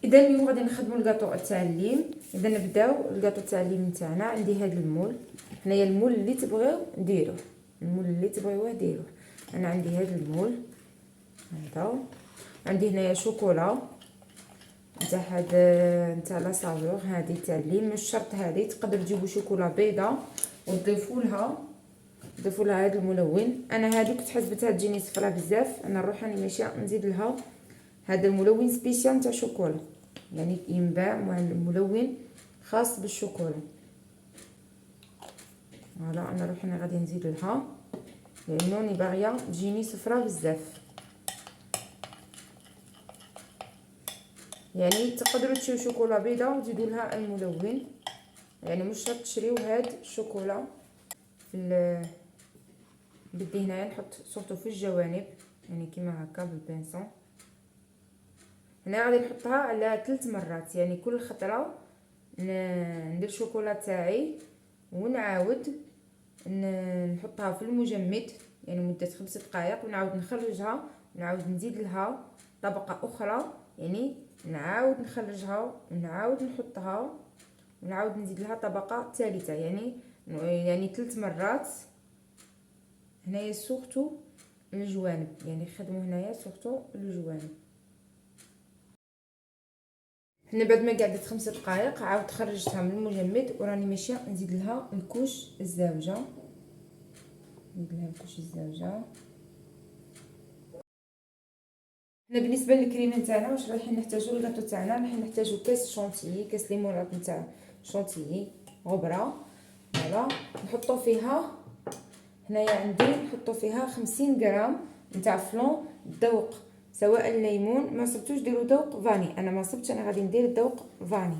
اذا اليوم غادي نخدموا الكاطو تاع الليم. اذا نبداو الكاطو تاع الليم تاعنا. عندي هذا المول، هنايا المول اللي تبغيو ديروه، المول اللي تبغيوه ديروه. انا عندي هذا المول هذا. عندي هنايا شوكولا نتاع هذا نتاع لا سافور، هذه تاع الليم. مش شرط هذه، تقدر تجيبوا شوكولا بيضاء وتضيفوا لها هذا الملون. انا هذه كنت حسبتها تجيني صفرا بزاف، انا نروح راني ماشيه نزيد لها هذا الملون سبيسيال تاع شوكولا، يعني ينباع مع الملون خاص بالشوكولا. فوالا انا روح انا غادي نزيد لها لانني باغيه تجيني صفرا بزاف. يعني تقدروا تشريو شوكولا بيضاء وتزيدوا لها الملون، يعني مش شرط تشريو هاد الشوكولا في بدي هنايا نحط صورته في الجوانب، يعني كيما هكا بالبنسون. هنا غادي نحطها على 3 مرات، يعني كل خطره ندير الشوكولا تاعي ونعاود نحطها في المجمد، يعني مده 5 دقائق، ونعاود نخرجها، ونعاود نزيد لها طبقه اخرى، يعني نعاود نخرجها ونعاود نحطها ونعاود نزيد لها طبقه ثالثه، يعني 3 مرات. هنايا سورتو الجوانب، يعني خدموا هنايا سورتو الجوانب. هنا بعد ما قعدت 5 دقائق عاود خرجتها من المجمد، وراني ماشيه نزيد لها الكوش الزاوجه. نزيد لها الكوش الزاوجه. هنا بالنسبه للكريمه نتاعنا واش رايحين نحتاجو الكاطو تاعنا، رايحين نحتاجو كاس شونتيي، كاس ليموناد نتاع شونتيي غبره. فوالا نحطو فيها، هنايا عندي نحطو فيها 50 غرام نتاع فلون ذوق، سواء الليمون ما صبتوش ديروا ذوق فاني، انا ما صبتش، انا غادي ندير ذوق فاني.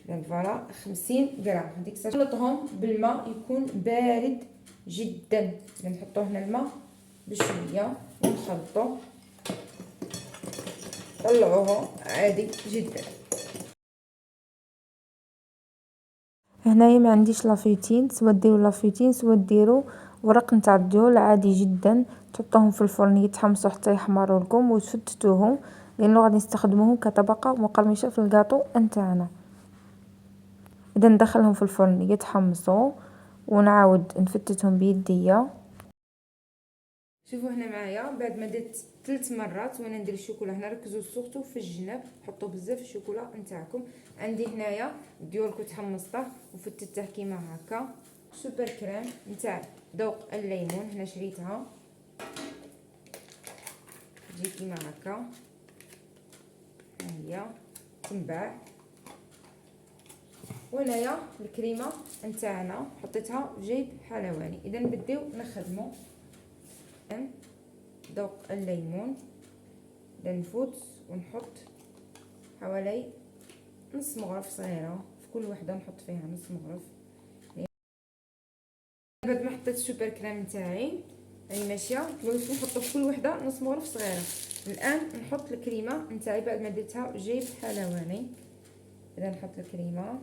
دونك فوالا 50 غرام. هذيك نخلطهم بالماء يكون بارد جدا، نحطو هنا الماء بشويه ونخلطو، طلعوه عادي جدا. هنايا ما عنديش لافيتين، سوا ديروا لافيتين سوا ديروا ورق نتاع الديول عادي جدا، تحطوهم في الفرن يتحمصوا حتى يحمروا لكم وتفتتوهم، لانه غادي نستخدموهم كطبقه مقرمشه في الكاطو نتاعنا. اذا ندخلهم في الفرن يتحمصوا ونعاود نفتتهم بيديا. شوفوا هنا معايا بعد ما درت 3 مرات وانا ندير الشوكولا. هنا ركزوا سورتو في الجناب، حطوا بزاف الشوكولا نتاعكم. عندي هنايا ديول كنت حمصته وفتته كيما هكا. سوبر كريم نتاع ذوق الليمون، هنا شريتها تجي كيما هكا، ها هي تنباع. وهنايا الكريمه نتاعنا حطيتها في جيب حلواني. اذا نبداو نخدموا ذوق الليمون. نفوت ونحط حوالي نص مغرف صغيره في كل وحده، نحط فيها نص مغرف. بعد ما حطيت السوبر كريم تاعي راني ماشيه كنت نحط في كل وحده نص مغرف صغيره. الان نحط الكريمه نتاعي بعد ما درتها جيب حلواني. اذا نحط الكريمه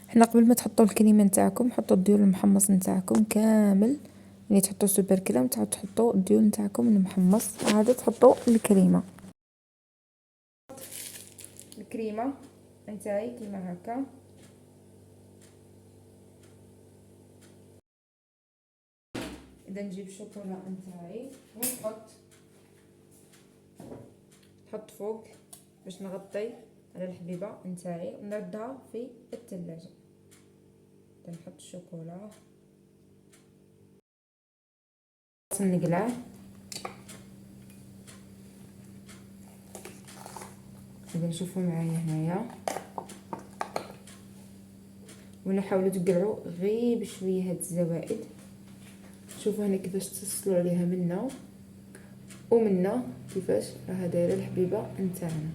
هنا. قبل ما تحطوا الكريمه نتاعكم حطوا الديول المحمص نتاعكم كامل، يعني تحطوا سوبر كريم تعاود تحطوا الديول نتاعكم المحمص، عاد تحطوا الكريمه. الكريمه نتاعي كيما هكا. اذا نجيب الشوكولا نتاعي نحط فوق باش نغطي على الحبيبه نتاعي ونردها في الثلاجه. نحط الشوكولا نقلع. اذا نشوفوا معايا هنايا ولا حاولوا تقلعوا غير بشويه هاد الزوائد. شوفوا هنا كيفاش تصلوا عليها منا ومنا، كيفاش راها دايره الحبيبه نتاعنا.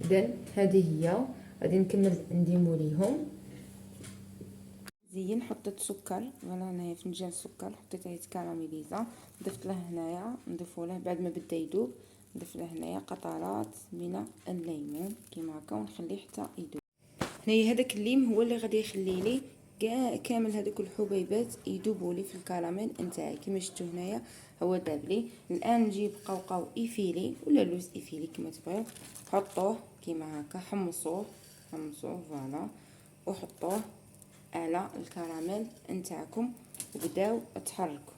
اذا هذه هي. غادي نكمل نديمو ليهم. زين حطيت سكر، فوالا هنايا فنجان سكر حطيته يتكراميليزا، ضفت له هنايا نضيفو له بعد ما بدا يذوب، نضيف له هنايا قطرات من الليمون كيما هكا ونخليه حتى يذوب. هنايا هذاك الليم هو اللي غادي يخلي لي كاع كامل هذوك الحبيبات يذوبوا لي في الكراميل نتاعي. كما شفتوا هنايا هو ذاب لي. الان نجيب قوقاو ايفيلي ولا لوز ايفيلي كما تبغيو، حطوه كيما هكا، حمصوه فوالا، وحطوه على الكراميل نتاعكم وبداو تحركوا.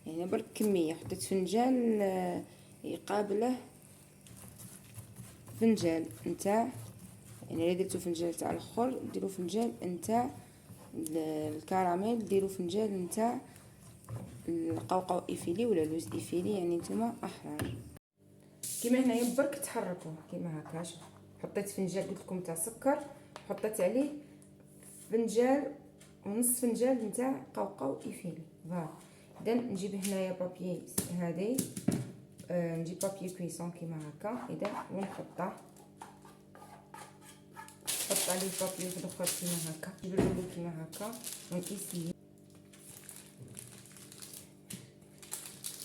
يعني برك كميه، حطيت فنجان يقابله فنجان نتاع، يعني الا درتو فنجان تاع الاخر ديروا فنجان نتاع الكراميل، ديروا فنجان نتاع القوقاو ايفيلي ولا لوز ايفيلي، يعني نتوما احرار. كيما هنايا برك تحركوه كيما هكا. شوف حطيت فنجان قلت لكم تاع سكر، حطيت عليه فنجان ونص فنجان نتاع قوقاو ايفيلي فوالا. اذا نجيب هنايا بابي هذه نجيب بابي كويسون كيما هكا اذا ونحطه، نحط عليه بابي واحد اخر كيما هكا، نجيب الرولو كيما هكا ونقيسيه.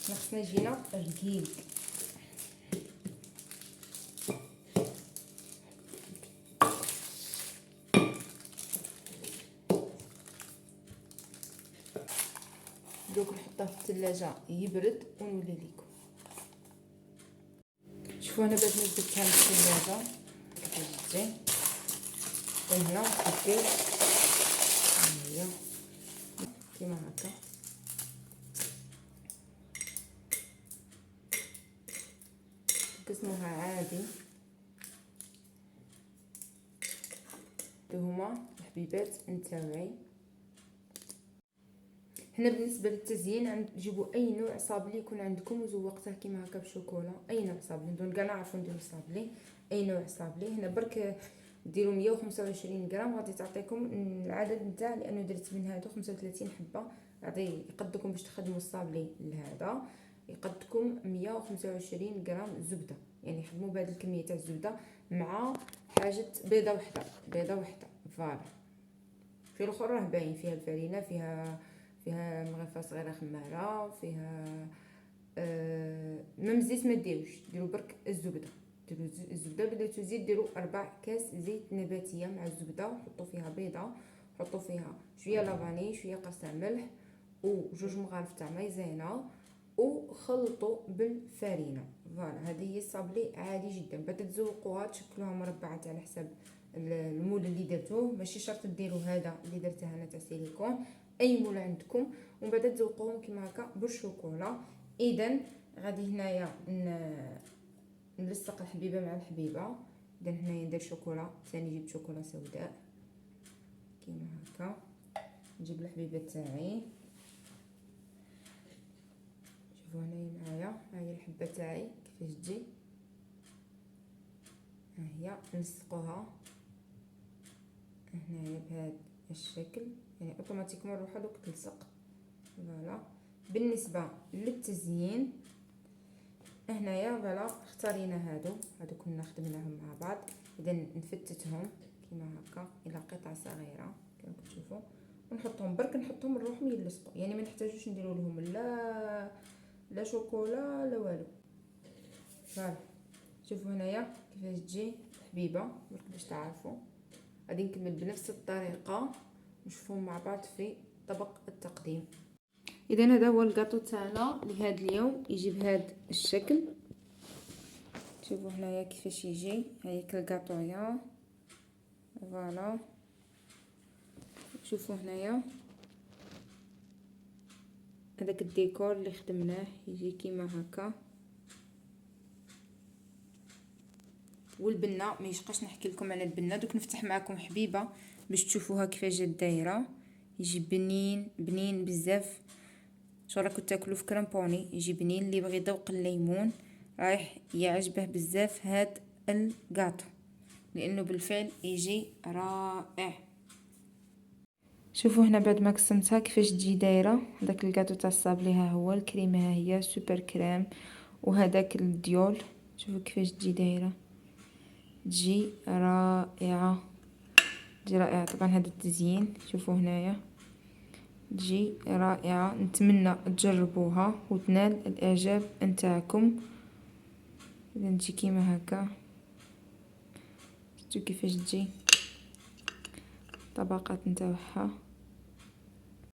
خصنا يجينا رقيق. دوك نحطوه في الثلاجه يبرد ونولي لكم. شوفوا انا بعد ما درتها في الثلاجه كيفاش تجي. وهنا نخبيو هي كيما هكا. قسموها عادي. هما الحبيبات نتاعي. هنا بالنسبه للتزيين جيبوا اي نوع صابلي يكون عندكم وزوقته كيما هكا بشوكولا، اي نوع صابلي ندون كاع نعرفوا نديروا صابلي، اي نوع صابلي. هنا برك ديروا 125 غرام غادي تعطيكم العدد نتاع، لانه درت من هادو 35 حبه، غادي يقدكم باش تخدموا الصابلي لهذا يقدكم 125 غرام زبده. يعني خدموا بهذه الكميه تاع الزبده مع حاجه بيضه واحده فوالا. في الاخر راه باين فيها الفرينه، فيها مغرفه صغيره خماره، فيها ميم زيت ما ديروش، ديروا برك الزبده. ديروا الزبده، بديتو زيت ديروا 4 كاس زيت نباتيه مع الزبده، حطوا فيها بيضه، حطوا فيها شويه لافاني، شويه قرص ملح وجوج مغارف تاع مايزينا، وخلطوا بالفرينه فوالا. هذه هي الصابلي عادي جدا. بعد تزوقوها تشكلوها مربعات على حسب المول اللي درتوه، ماشي شرط ديروا هذا اللي درته انا تاع سيليكون، اي مول عندكم، ومن بعد تذوقوهم كيما هكا بالشوكولا. اذا غادي هنايا نلصق الحبيبه مع الحبيبه. اذا هنايا ندير شوكولا ثاني، جبت شوكولا سوداء كيما هكا، نجيب الحبيبه تاعي. شوفوا هنايا معايا، ها هي الحبه تاعي كيفاش تجي، ها هي نلصقوها هنايا بهذا الشكل، يعني اوتوماتيكمون روحها دوك تلصق فوالا. بالنسبه للتزيين هنايا فوالا اختارينا هادو كنا خدمناهم مع بعض. اذا نفتتهم كيما هكا الى قطع صغيره كما كتشوفوا، ونحطهم برك، نحطهم نروحهم يلصقوا، يعني ما نحتاجوش نديروا لهم لا شوكولا لا والو فوالا. شوفوا هنايا كيفاش تجي حبيبه برك باش تعرفوا. غادي نكمل بنفس الطريقه نشوفهم مع بعض في طبق التقديم. اذا هذا هو الكاطو تاعنا لهذا اليوم، يجي بهذا الشكل. شوفوا هنايا كيفاش يجي، هايك الكاطويا فوالا. شوفوا هنايا هذاك الديكور اللي خدمناه يجي كيما هكا. والبنه ما يشقاش نحكي لكم على البنه، دوك نفتح معكم حبيبه باش تشوفوها كيفاش جات دايره. يجي بنين بزاف، شو راكم تاكلوا في كرامبوني، يجي بنين. اللي بغي ذوق الليمون رايح يعجبه بزاف هاد الكاطو، لانه بالفعل يجي رائع. شوفوا هنا بعد ما قسمتها كيفاش تجي دايره. داك الكاطو تاع الصابلي ها هو، الكريمه ها هي سوبر كريم، وهذاك الديول شوفوا كيفاش تجي دايره، تجي رائعه، تجي رائعه. طبعا هذا التزيين شوفوا هنايا تجي رائعه. نتمنى تجربوها وتنال الاعجاب نتاعكم. اذا تجي كيما هكا، شفتوا كيفاش تجي الطبقات نتاعها.